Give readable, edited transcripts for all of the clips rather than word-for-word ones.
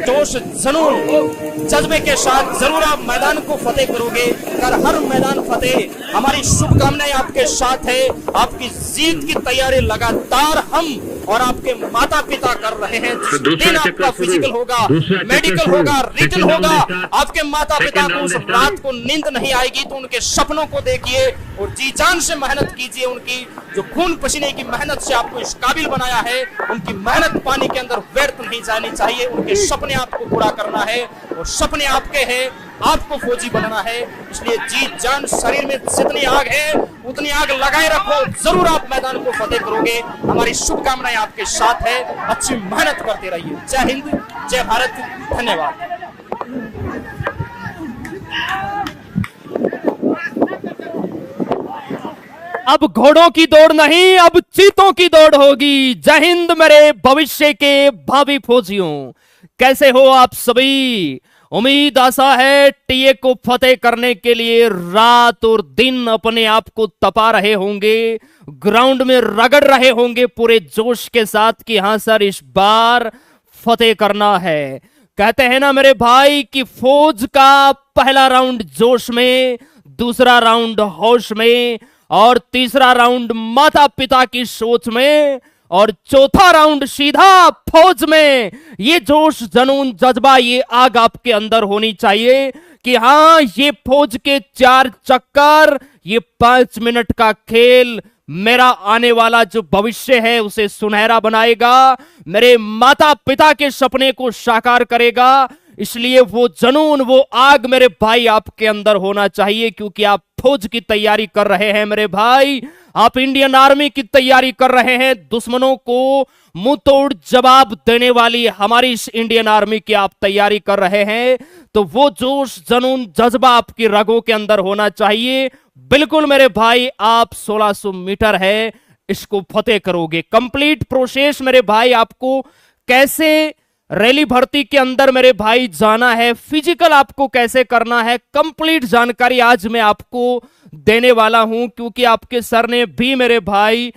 जोश, जुनून, जज्बे के साथ जरूर आप मैदान को फतेह करोगे। कर हर मैदान फतेह। हमारी शुभकामनाएं आपके साथ है। आपकी जीत की तैयारी लगातार हम और आपके माता पिता कर रहे हैं। जिस दिन आपका फिजिकल होगा, मेडिकल होगा, रिटन होगा, आपके माता पिता को उस रात को नींद नहीं आएगी, तो उनके सपनों को देखिए और जी जान से मेहनत कीजिए। उनकी जो खून पसीने की मेहनत से आपको इस काबिल बनाया है, उनकी मेहनत पानी के अंदर व्यर्थ नहीं जानी चाहिए। उनके सपने आपको पूरा करना है और सपने आपके हैं, आपको फौजी बनना है। इसलिए जी जान, शरीर में जितनी आग है उतनी आग लगाए रखो। जरूर आप मैदान को फतेह करोगे। हमारी शुभकामनाएं आपके साथ है। अच्छी मेहनत करते रहिए। जय हिंद, जय भारत, धन्यवाद। अब घोड़ों की दौड़ नहीं, अब चीतों की दौड़ होगी। जय हिंद मेरे भविष्य के भावी फौजियों, कैसे हो आप सभी? उम्मीद आशा है टीए को फतेह करने के लिए रात और दिन अपने आप को तपा रहे होंगे, ग्राउंड में रगड़ रहे होंगे पूरे जोश के साथ कि हां सर इस बार फतेह करना है। कहते हैं ना मेरे भाई कि फौज का पहला राउंड जोश में, दूसरा राउंड होश में और तीसरा राउंड माता पिता की सोच में और चौथा राउंड सीधा फौज में। ये जोश, जुनून, जज्बा, ये आग आपके अंदर होनी चाहिए कि हां ये फौज के 4 चक्कर, ये 5 मिनट का खेल मेरा आने वाला जो भविष्य है उसे सुनहरा बनाएगा, मेरे माता पिता के सपने को साकार करेगा। इसलिए वो जुनून, वो आग मेरे भाई आपके अंदर होना चाहिए, क्योंकि आप फौज की तैयारी कर रहे हैं मेरे भाई। आप इंडियन आर्मी की तैयारी कर रहे हैं। दुश्मनों को मुंह तोड़ जवाब देने वाली हमारी इस इंडियन आर्मी की आप तैयारी कर रहे हैं। तो वो जोश, जुनून, जज्बा आपकी रगों के अंदर होना चाहिए। बिल्कुल मेरे भाई, आप 1600 मीटर है, इसको फतेह करोगे। कंप्लीट प्रोसेस मेरे भाई, आपको कैसे रैली भर्ती के अंदर मेरे भाई जाना है, फिजिकल आपको कैसे करना है, कंप्लीट जानकारी आज मैं आपको देने वाला हूं। क्योंकि आपके सर ने भी मेरे भाई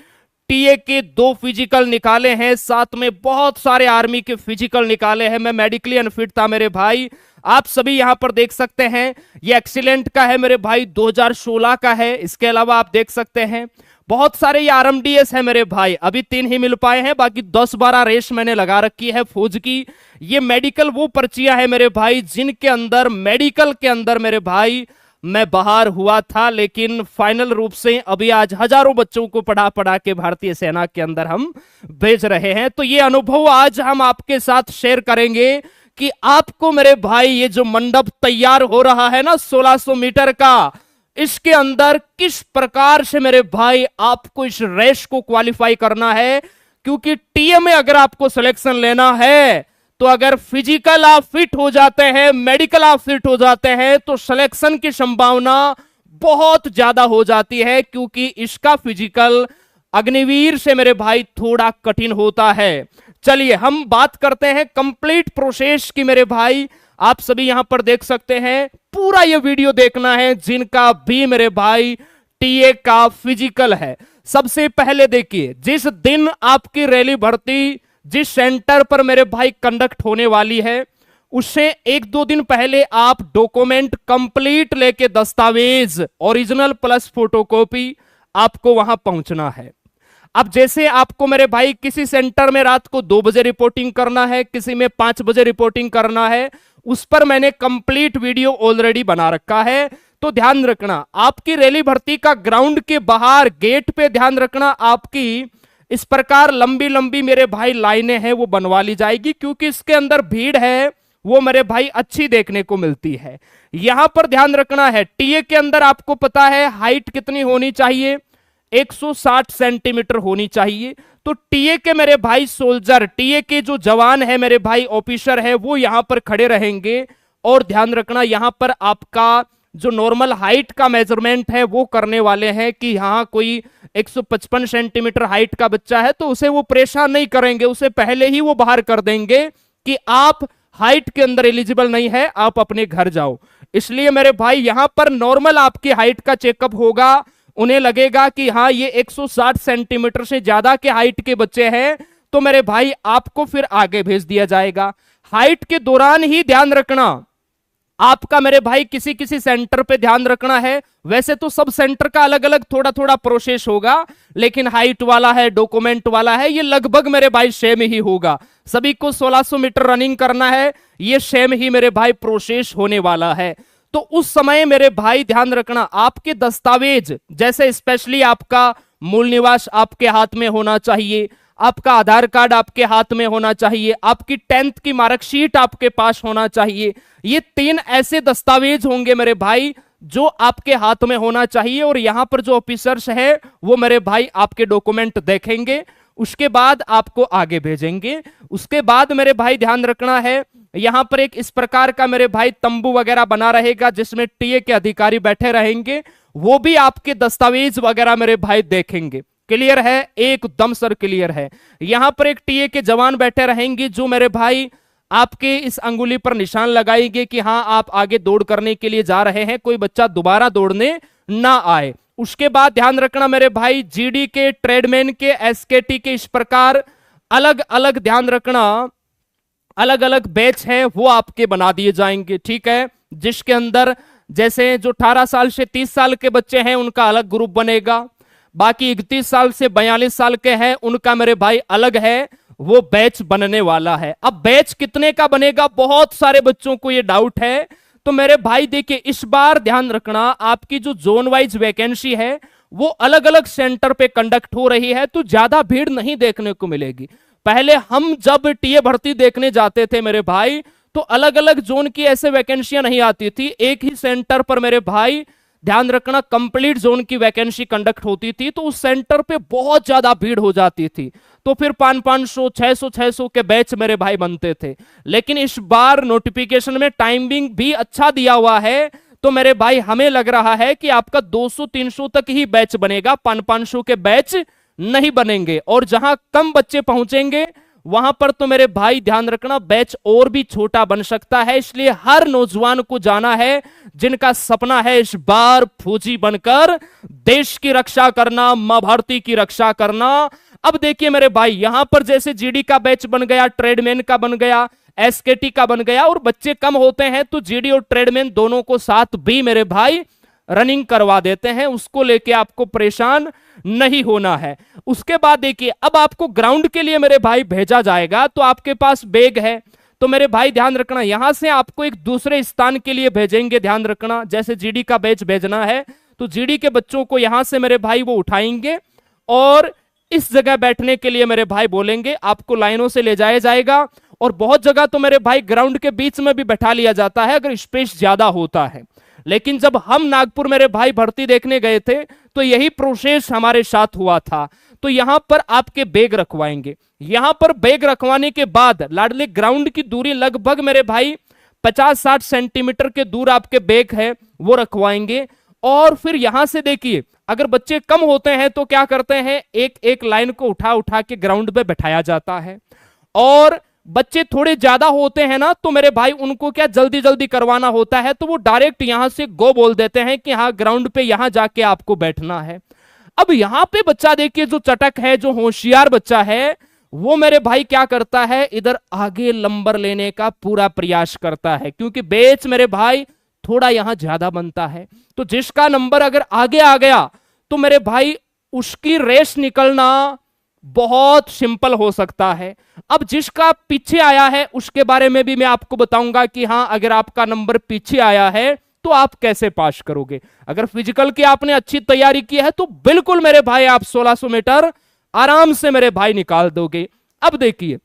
टीए के 2 फिजिकल निकाले हैं, साथ में बहुत सारे आर्मी के फिजिकल निकाले हैं। मैं मेडिकली अनफिट था मेरे भाई, आप सभी यहां पर देख सकते हैं। ये एक्सीलेंट का है मेरे भाई, 2016 का है। इसके अलावा आप देख सकते हैं बहुत सारे ये आरएमडीएस है मेरे भाई, अभी 3 ही मिल पाए हैं, बाकी 10-12 रेस मैंने लगा रखी है फौज की। ये मेडिकल वो पर्चियां है मेरे भाई जिनके अंदर, मेडिकल के अंदर मेरे भाई मैं बाहर हुआ था, लेकिन फाइनल रूप से अभी आज हजारों बच्चों को पढ़ा के भारतीय सेना के अंदर हम भेज रहे हैं। तो ये अनुभव आज हम आपके साथ शेयर करेंगे कि आपको मेरे भाई ये जो मंडप तैयार हो रहा है ना 1600 मीटर का, इसके अंदर किस प्रकार से मेरे भाई आपको इस रेस को क्वालिफाई करना है। क्योंकि टीए में अगर आपको सिलेक्शन लेना है तो अगर फिजिकल आप फिट हो जाते हैं, मेडिकल आप फिट हो जाते हैं, तो सिलेक्शन की संभावना बहुत ज्यादा हो जाती है। क्योंकि इसका फिजिकल अग्निवीर से मेरे भाई थोड़ा कठिन होता है। चलिए हम बात करते हैं कंप्लीट प्रोसेस की मेरे भाई। आप सभी यहां पर देख सकते हैं, पूरा ये वीडियो देखना है जिनका भी मेरे भाई टीए का फिजिकल है। सबसे पहले देखिए, जिस दिन आपकी रैली भर्ती जिस सेंटर पर मेरे भाई कंडक्ट होने वाली है, उससे 1-2 दिन पहले आप डॉक्यूमेंट कंप्लीट लेके, दस्तावेज ओरिजिनल प्लस फोटोकॉपी, आपको वहां पहुंचना है। अब जैसे आपको मेरे भाई किसी सेंटर में रात को 2 बजे रिपोर्टिंग करना है, किसी में 5 बजे रिपोर्टिंग करना है, उस पर मैंने कंप्लीट वीडियो ऑलरेडी बना रखा है। तो ध्यान रखना, आपकी रैली भर्ती का ग्राउंड के बाहर गेट पे ध्यान रखना, आपकी इस प्रकार लंबी लंबी मेरे भाई लाइनें हैं वो बनवा ली जाएगी। क्योंकि इसके अंदर भीड़ है वो मेरे भाई अच्छी देखने को मिलती है। यहां पर ध्यान रखना है, टीए के अंदर आपको पता है हाइट कितनी होनी चाहिए, 160 सेंटीमीटर होनी चाहिए। तो टीए के मेरे भाई सोल्जर, टीए के जो जवान है मेरे भाई ऑफिसर है, वो यहां पर खड़े रहेंगे। और ध्यान रखना, यहां पर आपका जो नॉर्मल हाइट का मेजरमेंट है वो करने वाले हैं कि यहां कोई 155 सेंटीमीटर हाइट का बच्चा है तो उसे वो परेशान नहीं करेंगे, उसे पहले ही वो बाहर कर देंगे कि आप हाइट के अंदर एलिजिबल नहीं है, आप अपने घर जाओ। इसलिए मेरे भाई यहां पर नॉर्मल आपकी हाइट का चेकअप होगा। उन्हें लगेगा कि हाँ ये 160 सेंटीमीटर से ज्यादा के हाइट के बच्चे हैं, तो मेरे भाई आपको फिर आगे भेज दिया जाएगा। हाइट के दौरान ही ध्यान रखना आपका मेरे भाई किसी किसी सेंटर पे ध्यान रखना है। वैसे तो सब सेंटर का अलग अलग थोड़ा थोड़ा प्रोसेस होगा, लेकिन हाइट वाला है, डॉक्यूमेंट वाला है, ये लगभग मेरे भाई सेम ही होगा। सभी को 1600 मीटर रनिंग करना है, ये सेम ही मेरे भाई प्रोसेस होने वाला है। तो उस समय मेरे भाई ध्यान रखना आपके दस्तावेज, जैसे स्पेशली आपका मूल निवास आपके हाथ में होना चाहिए, आपका आधार कार्ड आपके हाथ में होना चाहिए, आपकी 10th की मार्कशीट आपके पास होना चाहिए। ये 3 ऐसे दस्तावेज होंगे मेरे भाई जो आपके हाथ में होना चाहिए। और यहां पर जो ऑफिसर्स है वो मेरे भाई आपके डॉक्यूमेंट देखेंगे, उसके बाद आपको आगे भेजेंगे। उसके बाद मेरे भाई ध्यान रखना है यहां पर एक इस प्रकार का मेरे भाई तंबू वगैरह बना रहेगा जिसमें टीए के अधिकारी बैठे रहेंगे, वो भी आपके दस्तावेज वगैरह मेरे भाई देखेंगे। क्लियर है? एकदम सर क्लियर है। यहां पर एक टीए के जवान बैठे रहेंगे जो मेरे भाई आपके इस अंगुली पर निशान लगाएंगे कि हां आप आगे दौड़ करने के लिए जा रहे हैं, कोई बच्चा दोबारा दौड़ने ना आए। उसके बाद ध्यान रखना मेरे भाई जीडी के, ट्रेडमैन के, एसकेटी के, इस प्रकार अलग अलग ध्यान रखना अलग अलग बैच है वो आपके बना दिए जाएंगे। ठीक है, जिसके अंदर जैसे जो 18 साल से 30 साल के बच्चे हैं उनका अलग ग्रुप बनेगा, बाकी 31 साल से 42 साल के हैं उनका मेरे भाई अलग है, वो बैच बनने वाला है। अब बैच कितने का बनेगा, बहुत सारे बच्चों को ये डाउट है। तो मेरे भाई देखिए इस बार ध्यान रखना आपकी जो जोन वाइज वैकेंसी है वो अलग अलग सेंटर पे कंडक्ट हो रही है, तो ज्यादा भीड़ नहीं देखने को मिलेगी। पहले हम जब टीए भर्ती देखने जाते थे मेरे भाई तो अलग अलग जोन की ऐसे वैकेंसियां नहीं आती थी, एक ही सेंटर पर मेरे भाई ध्यान रखना कंप्लीट जोन की वैकेंसी कंडक्ट होती थी, तो उस सेंटर पे बहुत ज्यादा भीड़ हो जाती थी, तो फिर 500 600 के बैच मेरे भाई बनते थे। लेकिन इस बार नोटिफिकेशन में टाइमिंग भी अच्छा दिया हुआ है, तो मेरे भाई हमें लग रहा है कि आपका 200-300 तक ही बैच बनेगा, 500 के बैच नहीं बनेंगे। और जहां कम बच्चे पहुंचेंगे वहां पर तो मेरे भाई ध्यान रखना बैच और भी छोटा बन सकता है। इसलिए हर नौजवान को जाना है जिनका सपना है इस बार फौजी बनकर देश की रक्षा करना, मां भारती की रक्षा करना। अब देखिए मेरे भाई यहां पर जैसे जीडी का बैच बन गया, ट्रेडमैन का बन गया, एसकेटी का बन गया, और बच्चे कम होते हैं तो जीडी और ट्रेडमैन दोनों को साथ भी मेरे भाई रनिंग करवा देते हैं, उसको लेके आपको परेशान नहीं होना है। उसके बाद देखिए अब आपको ग्राउंड के लिए मेरे भाई भेजा जाएगा, तो आपके पास बैग है, तो मेरे भाई ध्यान रखना यहां से आपको एक दूसरे स्थान के लिए भेजेंगे। ध्यान रखना जैसे जीडी का बैच भेजना है तो जीडी के बच्चों को यहां से मेरे भाई वो उठाएंगे और इस जगह बैठने के लिए मेरे भाई बोलेंगे, आपको लाइनों से ले जाया जाएगा। और बहुत जगह तो मेरे भाई ग्राउंड के बीच में भी बैठा लिया जाता है अगर स्पेस ज्यादा होता है। लेकिन जब हम नागपुर मेरे भाई भर्ती देखने गए थे तो यही प्रोसेस हमारे साथ हुआ था। तो यहां पर आपके बैग रखवाएंगे, यहां पर बैग रखवाने के बाद लाडली ग्राउंड की दूरी लगभग मेरे भाई 50-60 सेंटीमीटर के दूर आपके बैग है वो रखवाएंगे। और फिर यहां से देखिए अगर बच्चे कम होते हैं तो क्या करते हैं, एक एक लाइन को उठा उठा के ग्राउंड पे बैठाया जाता है, और बच्चे थोड़े ज्यादा होते हैं ना तो मेरे भाई उनको क्या जल्दी जल्दी करवाना होता है, तो वो डायरेक्ट यहां से गो बोल देते हैं कि हाँ ग्राउंड पे यहां जाके आपको बैठना है। अब यहां पे बच्चा देखिए जो चटक है, जो होशियार बच्चा है, वो मेरे भाई क्या करता है, इधर आगे नंबर लेने का पूरा प्रयास करता है, क्योंकि बैच मेरे भाई थोड़ा यहां ज्यादा बनता है। तो जिसका नंबर अगर आगे आ गया तो मेरे भाई उसकी रेस निकलना बहुत सिंपल हो सकता है। अब जिसका पीछे आया है उसके बारे में भी मैं आपको बताऊंगा कि हां अगर आपका नंबर पीछे आया है तो आप कैसे पास करोगे। अगर फिजिकल की आपने अच्छी तैयारी की है तो बिल्कुल मेरे भाई आप 1600 मीटर आराम से मेरे भाई निकाल दोगे। अब देखिए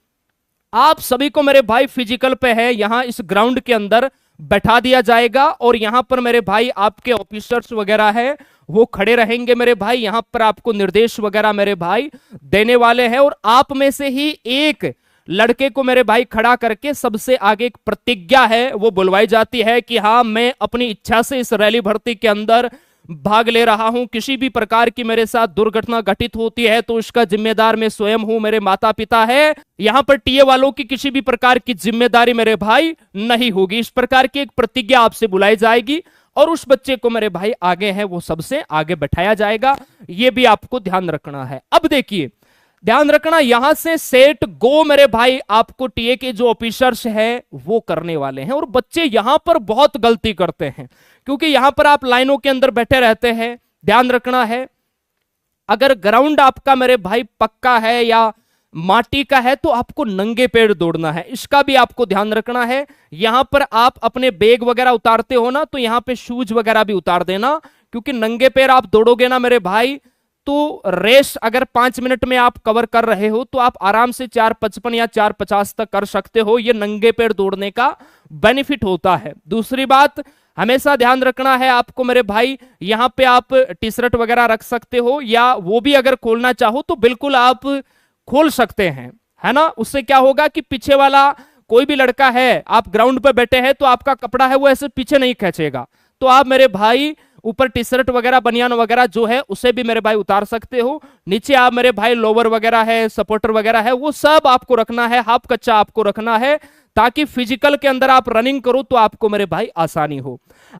आप सभी को मेरे भाई फिजिकल पे है, यहां इस ग्राउंड के अंदर बैठा दिया जाएगा और यहां पर मेरे भाई आपके ऑफिसर्स वगैरह है वो खड़े रहेंगे मेरे भाई, यहां पर आपको निर्देश वगैरह मेरे भाई देने वाले हैं। और आप में से ही एक लड़के को मेरे भाई खड़ा करके सबसे आगे एक प्रतिज्ञा है वो बुलवाई जाती है कि हाँ मैं अपनी इच्छा से इस रैली भर्ती के अंदर भाग ले रहा हूं, किसी भी प्रकार की मेरे साथ दुर्घटना घटित होती है तो उसका जिम्मेदार मैं स्वयं हूं, मेरे माता पिता है, यहां पर टीए वालों की किसी भी प्रकार की जिम्मेदारी मेरे भाई नहीं होगी। इस प्रकार की एक प्रतिज्ञा आपसे बुलाई जाएगी और उस बच्चे को मेरे भाई आगे है वो सबसे आगे बैठाया जाएगा, ये भी आपको ध्यान रखना है। अब देखिए ध्यान रखना, यहां से सेट गो मेरे भाई आपको टीए के जो ऑफिसर्स है वो करने वाले हैं। और बच्चे यहां पर बहुत गलती करते हैं, क्योंकि यहां पर आप लाइनों के अंदर बैठे रहते हैं। ध्यान रखना है, अगर ग्राउंड आपका मेरे भाई पक्का है या माटी का है तो आपको नंगे पैर दौड़ना है, इसका भी आपको ध्यान रखना है। यहां पर आप अपने बैग वगैरह उतारते हो ना, तो यहां पे शूज वगैरह भी उतार देना, क्योंकि नंगे पैर आप दौड़ोगे ना मेरे भाई, तो रेस अगर 5 मिनट में आप कवर कर रहे हो तो आप आराम से 4:55 या 4:50 तक कर सकते हो। ये नंगे पैर दौड़ने का बेनिफिट होता है। दूसरी बात, हमेशा ध्यान रखना है आपको मेरे भाई, यहां पे आप टी शर्ट वगैरह रख सकते हो, या वो भी अगर खोलना चाहो तो बिल्कुल आप खोल सकते हैं, है ना। उससे क्या होगा कि पीछे वाला कोई भी लड़का है, आप ग्राउंड पे बैठे हैं तो आपका कपड़ा है वो ऐसे पीछे नहीं खींचेगा, तो आप मेरे भाई ऊपर टी शर्ट वगैरह बनियान वगैरह जो है उसे भी मेरे भाई उतार सकते हो। नीचे आप मेरे भाई लोवर वगैरह है, सपोर्टर वगैरह है, वो सब आपको रखना है, हाफ कच्चा आपको रखना है, ताकि फिजिकल के अंदर आप रनिंग करो तो आपको मेरे भाई आसानी हो।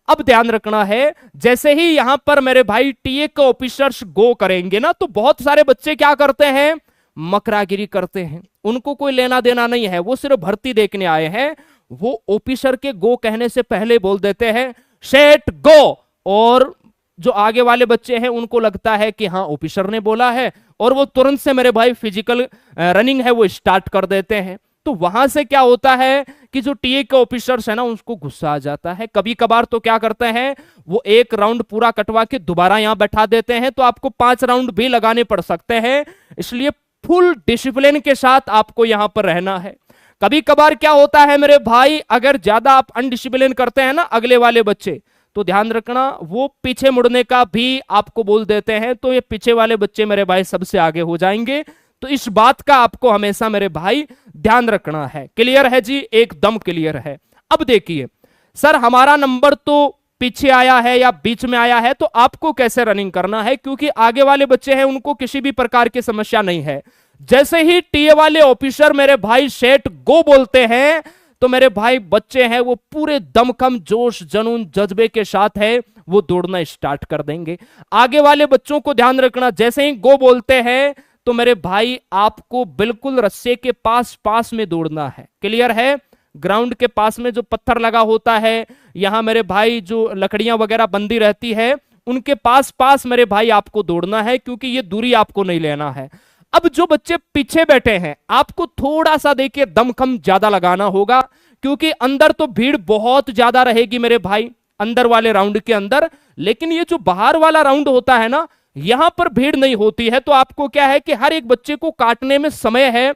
अब ध्यान रखना है, जैसे ही यहां पर मेरे भाई टीए के ऑफिसर्स गो करेंगे ना, तो बहुत सारे बच्चे क्या करते हैं, मकरागिरी करते हैं। उनको कोई लेना देना नहीं है, वो सिर्फ भर्ती देखने आए हैं। वो ऑफिसर के गो कहने से पहले बोल देते हैं सेट गो, और जो आगे वाले बच्चे हैं उनको लगता है कि हाँ ऑफिसर ने बोला है, और वो तुरंत से मेरे भाई फिजिकल रनिंग है वो स्टार्ट कर देते हैं। तो वहां से क्या होता है कि जो टीए के ऑफिसर्स है ना उसको गुस्सा आ जाता है। कभी कभार तो क्या करते हैं, वो एक राउंड पूरा कटवा के दोबारा यहां बैठा देते हैं, तो आपको 5 राउंड भी लगाने पड़ सकते हैं। इसलिए फुल डिसिप्लिन के साथ आपको यहां पर रहना है। कभी कभार क्या होता है मेरे भाई, अगर ज्यादा आप अनडिसिप्लिन करते हैं ना अगले वाले बच्चे, तो ध्यान रखना वो पीछे मुड़ने का भी आपको बोल देते हैं, तो ये पीछे वाले बच्चे मेरे भाई सबसे आगे हो जाएंगे। तो इस बात का आपको हमेशा मेरे भाई ध्यान रखना है। क्लियर है जी, एकदम क्लियर है। अब देखिए सर, हमारा नंबर तो पीछे आया है या बीच में आया है, तो आपको कैसे रनिंग करना है, क्योंकि आगे वाले बच्चे हैं उनको किसी भी प्रकार की समस्या नहीं है। जैसे ही टीए वाले ऑफिसर मेरे भाई सेट गो बोलते हैं, तो मेरे भाई बच्चे हैं वो पूरे दमखम जोश जुनून जज्बे के साथ है वो दौड़ना स्टार्ट कर देंगे। आगे वाले बच्चों को ध्यान रखना, जैसे ही गो बोलते हैं तो मेरे भाई आपको बिल्कुल रस्से के पास पास में दौड़ना है। क्लियर है, ग्राउंड के पास में जो पत्थर लगा होता है, यहां मेरे भाई जो लकड़ियां वगैरह बंदी रहती है, उनके पास पास मेरे भाई आपको दौड़ना है, क्योंकि ये दूरी आपको नहीं लेना है। अब जो बच्चे पीछे बैठे हैं आपको थोड़ा सा देखिए दमखम ज्यादा लगाना होगा, क्योंकि अंदर तो भीड़ बहुत ज्यादा रहेगी मेरे भाई अंदर वाले राउंड के अंदर, लेकिन ये जो बाहर वाला राउंड होता है ना, यहां पर भीड़ नहीं होती है। तो आपको क्या है कि हर एक बच्चे को काटने में समय है,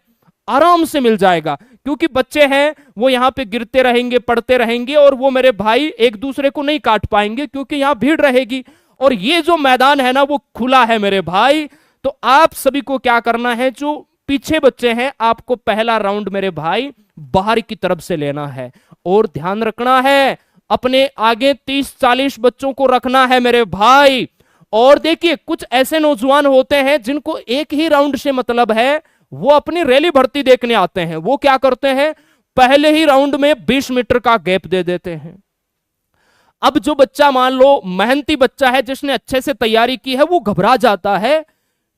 आराम से मिल जाएगा, क्योंकि बच्चे हैं वो यहां पे गिरते रहेंगे, पड़ते रहेंगे, और वो मेरे भाई एक दूसरे को नहीं काट पाएंगे, क्योंकि यहां भीड़ रहेगी। और ये जो मैदान है ना वो खुला है मेरे भाई। तो आप सभी को क्या करना है, जो पीछे बच्चे हैं आपको पहला राउंड मेरे भाई बाहर की तरफ से लेना है, और ध्यान रखना है अपने आगे 30-40 बच्चों को रखना है मेरे भाई। और देखिए कुछ ऐसे नौजवान होते हैं जिनको एक ही राउंड से मतलब है, वो अपनी रैली भर्ती देखने आते हैं, वो क्या करते हैं पहले ही राउंड में 20 मीटर का गैप दे देते हैं। अब जो बच्चा मान लो मेहनती बच्चा है जिसने अच्छे से तैयारी की है, वो घबरा जाता है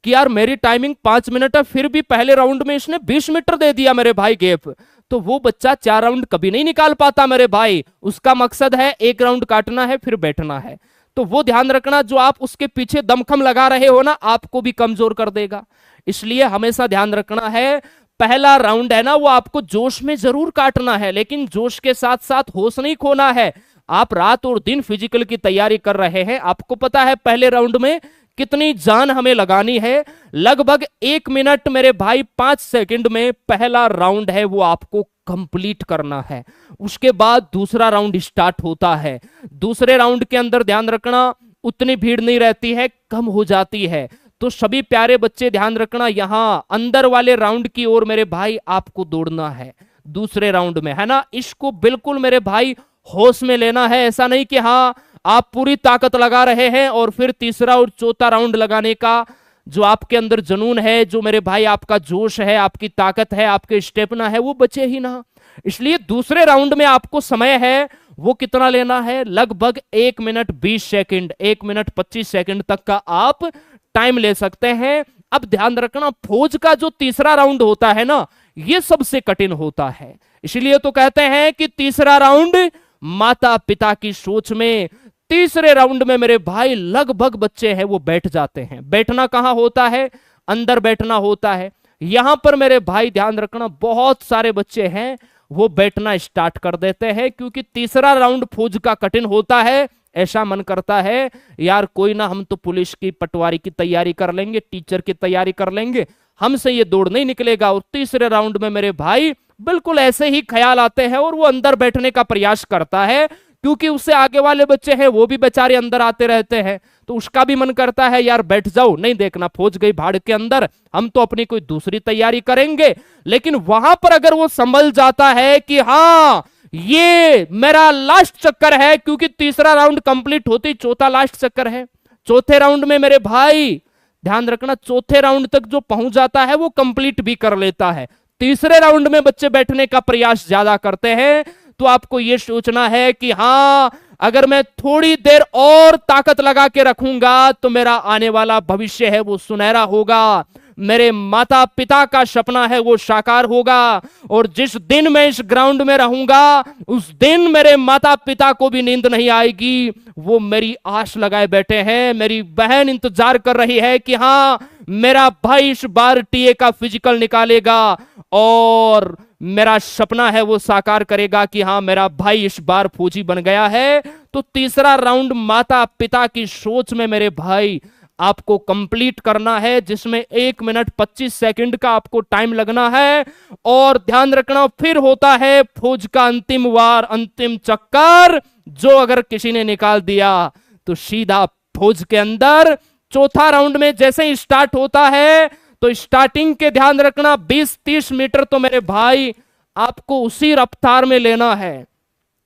कि यार मेरी टाइमिंग 5 मिनट है, फिर भी पहले राउंड में इसने 20 मीटर दे दिया मेरे भाई गैप, तो वो बच्चा 4 राउंड कभी नहीं निकाल पाता मेरे भाई। उसका मकसद है 1 राउंड काटना है फिर बैठना है। तो वो ध्यान रखना, जो आप उसके पीछे दमखम लगा रहे हो ना, आपको भी कमजोर कर देगा। इसलिए हमेशा ध्यान रखना है, पहला राउंड है ना वो आपको जोश में जरूर काटना है, लेकिन जोश के साथ साथ होश नहीं खोना है। आप रात और दिन फिजिकल की तैयारी कर रहे हैं, आपको पता है पहले राउंड में कितनी जान हमें लगानी है। लगभग 1 मिनट मेरे भाई 5 सेकंड में पहला राउंड है वो आपको कंप्लीट करना है। उसके बाद दूसरा राउंड स्टार्ट होता है। दूसरे राउंड के अंदर ध्यान रखना उतनी भीड़ नहीं रहती है, कम हो जाती है। तो सभी प्यारे बच्चे ध्यान रखना, यहां अंदर वाले राउंड की ओर मेरे भाई आपको दौड़ना है दूसरे राउंड में, है ना। इसको बिल्कुल मेरे भाई होश में लेना है। ऐसा नहीं कि हाँ आप पूरी ताकत लगा रहे हैं और फिर तीसरा और चौथा राउंड लगाने का जो आपके अंदर जुनून है, जो मेरे भाई आपका जोश है, आपकी ताकत है, आपके स्टेमिना है, वो बचे ही ना। इसलिए दूसरे राउंड में आपको समय है वो कितना लेना है, लगभग 1 मिनट 20 सेकंड, 1 मिनट 25 सेकंड तक का आप टाइम ले सकते हैं। अब ध्यान रखना, फौज का जो तीसरा राउंड होता है ना, ये सबसे कठिन होता है। इसलिए तो कहते हैं कि तीसरा राउंड माता पिता की सोच में। तीसरे राउंड में मेरे भाई लगभग बच्चे हैं वो बैठ जाते हैं। बैठना कहां होता है? अंदर बैठना होता है। यहां पर मेरे भाई ध्यान रखना, बहुत सारे बच्चे हैं वो बैठना स्टार्ट कर देते हैं, क्योंकि तीसरा राउंड फौज का कठिन होता है। ऐसा मन करता है यार कोई ना, हम तो पुलिस की, पटवारी की तैयारी कर लेंगे, टीचर की तैयारी कर लेंगे, हमसे ये दौड़ नहीं निकलेगा। और तीसरे राउंड में मेरे भाई बिल्कुल ऐसे ही ख्याल आते हैं और वो अंदर बैठने का प्रयास करता है, क्योंकि उससे आगे वाले बच्चे हैं वो भी बेचारे अंदर आते रहते हैं, तो उसका भी मन करता है यार बैठ जाओ, नहीं देखना फौज गई भाड़ के अंदर, हम तो अपनी कोई दूसरी तैयारी करेंगे। लेकिन वहां पर अगर वो संभल जाता है कि हाँ ये मेरा लास्ट चक्कर है, क्योंकि तीसरा राउंड कंप्लीट होते ही चौथा लास्ट चक्कर है। चौथे राउंड में मेरे भाई ध्यान रखना, चौथे राउंड तक जो पहुंच जाता है वो कंप्लीट भी कर लेता है। तीसरे राउंड में बच्चे बैठने का प्रयास ज्यादा करते हैं। तो आपको यह सोचना है कि हां अगर मैं थोड़ी देर और ताकत लगा के रखूंगा तो मेरा आने वाला भविष्य है वो सुनहरा होगा, मेरे माता पिता का सपना है वो साकार होगा, और जिस दिन मैं इस ग्राउंड में रहूंगा उस दिन मेरे माता पिता को भी नींद नहीं आएगी। वो मेरी आस लगाए बैठे हैं, मेरी बहन इंतजार कर रही है कि हाँ मेरा भाई इस बार टीए का फिजिकल निकालेगा और मेरा सपना है वो साकार करेगा कि हाँ मेरा भाई इस बार फौजी बन गया है। तो तीसरा राउंड माता पिता की सोच में मेरे भाई आपको कंप्लीट करना है, जिसमें 1 मिनट 25 सेकंड का आपको टाइम लगना है। और ध्यान रखना फिर होता है फौज का अंतिम वार, अंतिम चक्कर, जो अगर किसी ने निकाल दिया तो सीधा फौज के अंदर। चौथा राउंड में जैसे ही स्टार्ट होता है तो स्टार्टिंग के ध्यान रखना 20-30 मीटर तो मेरे भाई आपको उसी रफ्तार में लेना है,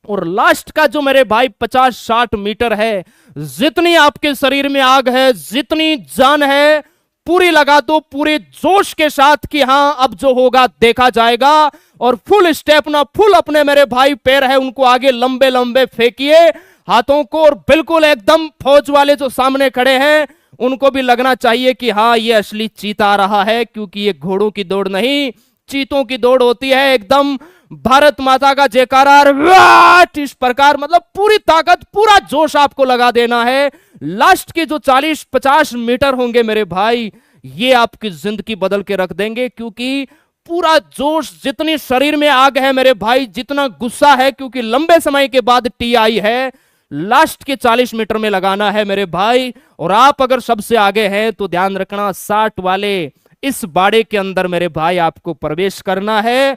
और लास्ट का जो मेरे भाई 50-60 मीटर है, जितनी आपके शरीर में आग है, जितनी जान है, पूरी लगा दो पूरे जोश के साथ कि हां अब जो होगा देखा जाएगा। और फुल स्टेप ना, फुल अपने मेरे भाई पैर है उनको आगे लंबे लंबे फेंकिए हाथों को, और बिल्कुल एकदम फौज वाले जो सामने खड़े हैं उनको भी लगना चाहिए कि हाँ ये असली चीता आ रहा है, क्योंकि ये घोड़ों की दौड़ नहीं चीतों की दौड़ होती है। एकदम भारत माता का जयकारा, इस प्रकार, मतलब पूरी ताकत पूरा जोश आपको लगा देना है। लास्ट के जो 40-50 मीटर होंगे मेरे भाई, ये आपकी जिंदगी बदल के रख देंगे, क्योंकि पूरा जोश, जितनी शरीर में आग है मेरे भाई, जितना गुस्सा है, क्योंकि लंबे समय के बाद टीआई है, लास्ट के 40 मीटर में लगाना है मेरे भाई। और आप अगर सबसे आगे हैं तो ध्यान रखना 60 वाले इस बाड़े के अंदर मेरे भाई आपको प्रवेश करना है।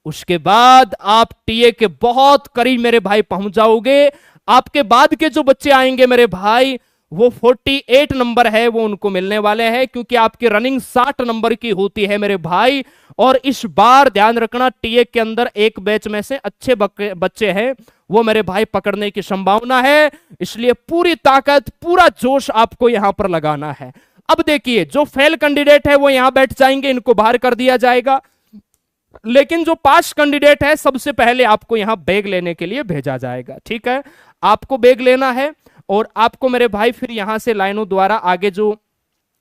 उसके बाद आप टीए के बहुत करीब मेरे भाई पहुंच जाओगे। आपके बाद के जो बच्चे आएंगे मेरे भाई वो 48 नंबर है वो उनको मिलने वाले हैं, क्योंकि आपकी रनिंग 60 नंबर की होती है मेरे भाई। और इस बार ध्यान रखना टीए के अंदर एक बैच में से अच्छे बच्चे हैं वो मेरे भाई पकड़ने की संभावना है, इसलिए पूरी ताकत पूरा जोश आपको यहां पर लगाना है। अब देखिए जो फेल कैंडिडेट है वो यहां बैठ जाएंगे, इनको बाहर कर दिया जाएगा, लेकिन जो पास कैंडिडेट है सबसे पहले आपको यहां बैग लेने के लिए भेजा जाएगा। ठीक है, आपको बैग लेना है और आपको मेरे भाई फिर यहां से लाइनों द्वारा आगे जो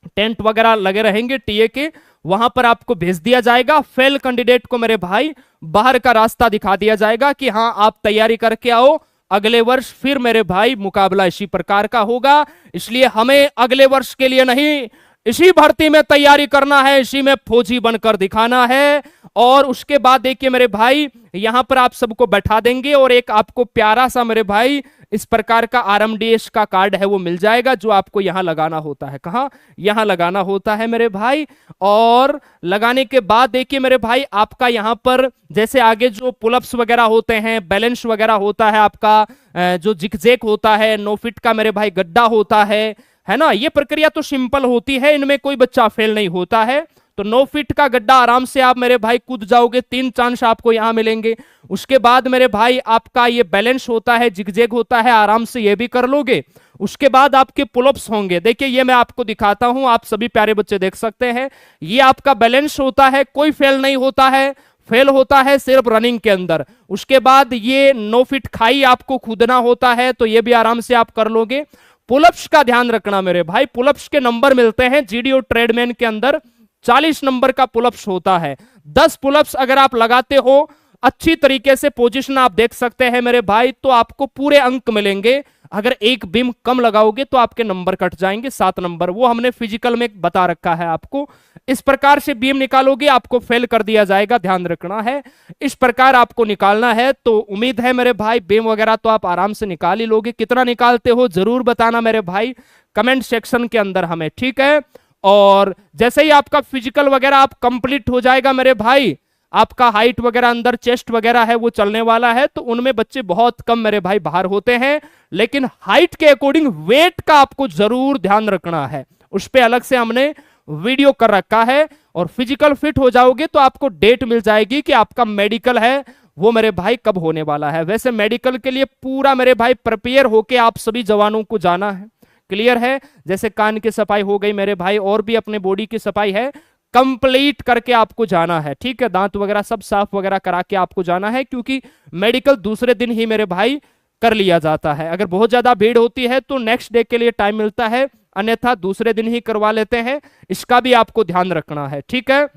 टेंट वगैरह लगे रहेंगे टीए के, वहां पर आपको भेज दिया जाएगा। फेल कैंडिडेट को मेरे भाई बाहर का रास्ता दिखा दिया जाएगा कि हां आप तैयारी करके आओ, अगले वर्ष फिर मेरे भाई मुकाबला इसी प्रकार का होगा, इसलिए हमें अगले वर्ष के लिए नहीं इसी भर्ती में तैयारी करना है, इसी में फौजी बनकर दिखाना है। और उसके बाद देखिए मेरे भाई यहां पर आप सबको बैठा देंगे और एक आपको प्यारा सा मेरे भाई इस प्रकार का आरएमडीएस का कार्ड है वो मिल जाएगा, जो आपको यहां लगाना होता है। कहां? यहां लगाना होता है मेरे भाई। और लगाने के बाद देखिए मेरे भाई आपका यहां पर जैसे आगे जो पुलअप्स वगैरह होते हैं, बैलेंस वगैरह होता है, आपका जो जिगजैग होता है, 9 फीट का मेरे भाई गड्ढा होता है ना, ये प्रक्रिया तो सिंपल होती है, इनमें कोई बच्चा फेल नहीं होता है। तो 9 फीट का गड्ढा आराम से आप मेरे भाई कूद जाओगे, 3 चांस आपको यहां मिलेंगे। उसके बाद मेरे भाई आपका ये बैलेंस होता है, जिगजैग होता है, आराम से ये भी कर लोगे। उसके बाद आपके पुलअप्स होंगे, देखिए ये मैं आपको दिखाता हूं, आप सभी प्यारे बच्चे देख सकते हैं, ये आपका बैलेंस होता है, कोई फेल नहीं होता है, फेल होता है सिर्फ रनिंग के अंदर। उसके बाद ये 9 फीट खाई आपको कूदना होता है, तो ये भी आराम से आप कर लोगे। पुलअप्स का ध्यान रखना मेरे भाई। पुलअप्स के नंबर मिलते हैं जीडीओ ट्रेडमैन के अंदर, 40 नंबर का पुलअप्स होता है। 10 पुलअप्स अगर आप लगाते हो अच्छी तरीके से, पोजीशन आप देख सकते हैं मेरे भाई, तो आपको पूरे अंक मिलेंगे। अगर एक बीम कम लगाओगे तो आपके नंबर कट जाएंगे, 7 नंबर, वो हमने फिजिकल में बता रखा है आपको। इस प्रकार से बीम निकालोगे आपको फेल कर दिया जाएगा, ध्यान रखना है। इस प्रकार आपको निकालना है। तो उम्मीद है मेरे भाई बीम वगैरह तो आप आराम से निकाल ही लोगे। कितना निकालते हो जरूर बताना मेरे भाई कमेंट सेक्शन के अंदर हमें, ठीक है। और जैसे ही आपका फिजिकल वगैरह आप कंप्लीट हो जाएगा मेरे भाई, आपका हाइट वगैरह अंदर चेस्ट वगैरह है वो चलने वाला है, तो उनमें बच्चे बहुत कम मेरे भाई बाहर होते हैं। लेकिन हाइट के अकॉर्डिंग वेट का आपको जरूर ध्यान रखना है, उस पर अलग से हमने वीडियो कर रखा है। और फिजिकल फिट हो जाओगे तो आपको डेट मिल जाएगी कि आपका मेडिकल है वो मेरे भाई कब होने वाला है। वैसे मेडिकल के लिए पूरा मेरे भाई प्रिपेयर होके आप सभी जवानों को जाना है, क्लियर है। जैसे कान की सफाई हो गई मेरे भाई, और भी अपने बॉडी की सफाई है, कंप्लीट करके आपको जाना है, ठीक है। दांत वगैरह सब साफ वगैरह करा के आपको जाना है, क्योंकि मेडिकल दूसरे दिन ही मेरे भाई कर लिया जाता है। अगर बहुत ज्यादा भीड़ होती है तो नेक्स्ट डे के लिए टाइम मिलता है, अन्यथा दूसरे दिन ही करवा लेते हैं। इसका भी आपको ध्यान रखना है, ठीक है।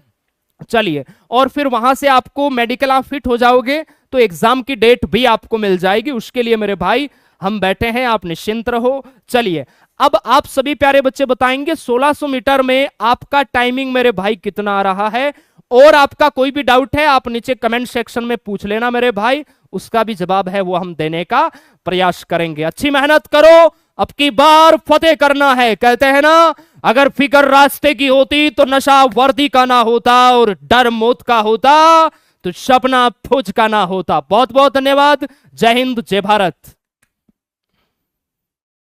चलिए, और फिर वहां से आपको मेडिकल आप फिट हो जाओगे तो एग्जाम की डेट भी आपको मिल जाएगी। उसके लिए मेरे भाई हम बैठे हैं, आप निश्चिंत रहो। चलिए, अब आप सभी प्यारे बच्चे बताएंगे 1600 मीटर में आपका टाइमिंग मेरे भाई कितना आ रहा है। और आपका कोई भी डाउट है आप नीचे कमेंट सेक्शन में पूछ लेना मेरे भाई, उसका भी जवाब है वो हम देने का प्रयास करेंगे। अच्छी मेहनत करो, अब की बार फतेह करना है। कहते हैं ना, अगर फिक्र रास्ते की होती तो नशा वर्दी का ना होता, और डर मौत का होता तो सपना फौज का ना होता। बहुत बहुत धन्यवाद। जय हिंद, जय भारत।